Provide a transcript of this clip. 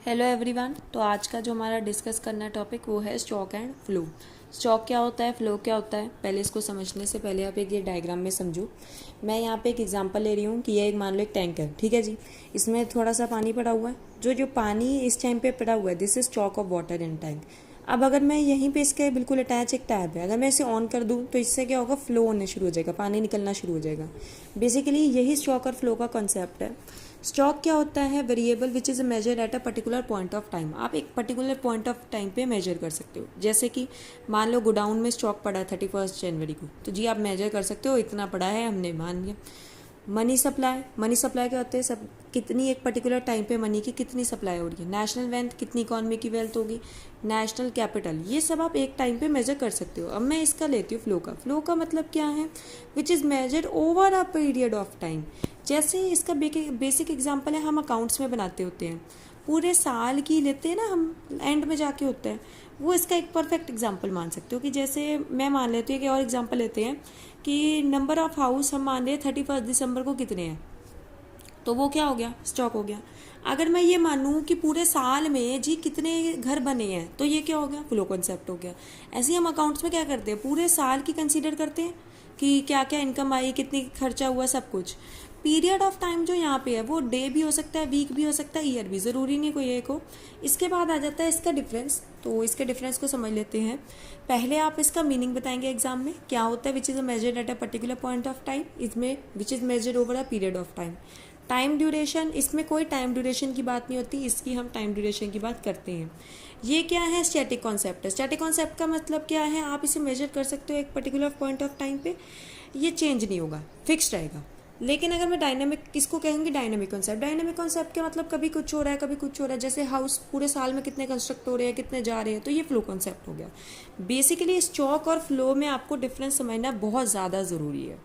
Hello everyone. तो आज का जो हमारा डिस्कस करना है टॉपिक वो है स्टॉक एंड फ्लो। स्टॉक क्या होता है, फ्लो क्या होता है, पहले इसको समझने से पहले आप एक ये डायग्राम में समझो। मैं यहाँ पे एक एग्जांपल ले रही हूँ कि ये एक मान लो एक टैंक है, ठीक है जी। इसमें थोड़ा सा पानी पड़ा हुआ है, जो पानी इस टाइम पे पड़ा हुआ है this is stock of water in tank. अब अगर मैं यहीं पे इसके बिल्कुल अटैच एक टैब है, अगर मैं इसे ऑन कर दूँ तो इससे क्या होगा, फ्लो होने शुरू हो जाएगा, पानी निकलना शुरू हो जाएगा। बेसिकली यही स्टॉक और फ्लो का कॉन्सेप्ट है। स्टॉक क्या होता है, variable which is measure at a particular point of time. आप एक पर्टिकुलर पॉइंट ऑफ टाइम पे मेजर कर सकते हो। जैसे कि मान लो गोडाउन में स्टॉक पड़ा है 31 जनवरी को, तो जी आप मेजर कर सकते हो इतना पड़ा है, हमने मान लिया। मनी सप्लाई क्या होते हैं, सब कितनी एक पर्टिकुलर टाइम पे मनी की कितनी सप्लाई हो रही है। नेशनल वेल्थ, कितनी इकॉनमी की वेल्थ होगी। नेशनल कैपिटल, ये सब आप एक टाइम पे मेजर कर सकते हो। अब मैं इसका लेती हूँ फ्लो का। फ्लो का मतलब क्या है, which is measured over a period of time. जैसे इसका बेसिक एग्जांपल है, हम अकाउंट्स में बनाते होते हैं, पूरे साल की लेते हैं ना हम, एंड में जाके होता है वो। इसका एक परफेक्ट एग्जांपल मान सकते हो कि जैसे मैं मान लेती हूँ कि और एग्जांपल लेते हैं कि नंबर ऑफ हाउस हम मान रहे 31 दिसंबर को कितने हैं, तो वो क्या हो गया, स्टॉक हो गया। अगर मैं ये मानूं कि पूरे साल में जी कितने घर बने हैं, तो ये क्या हो गया, फ्लो कॉन्सेप्ट हो गया। ऐसे ही हम अकाउंट्स में क्या करते हैं, पूरे साल की कंसीडर करते हैं कि क्या क्या इनकम आई, कितनी खर्चा हुआ, सब कुछ। पीरियड ऑफ टाइम जो यहाँ पे है वो डे भी हो सकता है, वीक भी हो सकता है, ईयर भी, ज़रूरी नहीं कोई एक हो। इसके बाद आ जाता है इसका डिफरेंस। तो इसके डिफरेंस को समझ लेते हैं। पहले आप इसका मीनिंग बताएंगे एग्जाम में, क्या होता है which is a measured at a particular point of time, इसमें which is measured over a period of time. Time duration, इसमें कोई टाइम ड्यूरेशन की बात नहीं होती, इसकी हम टाइम ड्यूरेशन की बात करते हैं। ये क्या है, स्टैटिक कॉन्सेप्ट है। स्टैटिक कॉन्सेप्ट का मतलब क्या है, आप इसे मेजर कर सकते हो एक पर्टिकुलर पॉइंट ऑफ टाइम पे, ये चेंज नहीं होगा, फिक्स रहेगा। लेकिन अगर मैं डायनामिक, किसको कहेंगे, डायनामिक कॉन्सेप्ट। डायनामिक कॉन्सेप्ट का मतलब कभी कुछ हो रहा है, कभी कुछ हो रहा है। जैसे हाउस पूरे साल में कितने कंस्ट्रक्ट हो रहे हैं, कितने जा रहे हैं, तो ये फ्लो कॉन्सेप्ट हो गया। बेसिकली स्टॉक और फ्लो में आपको डिफरेंस समझना बहुत ज़्यादा ज़रूरी है।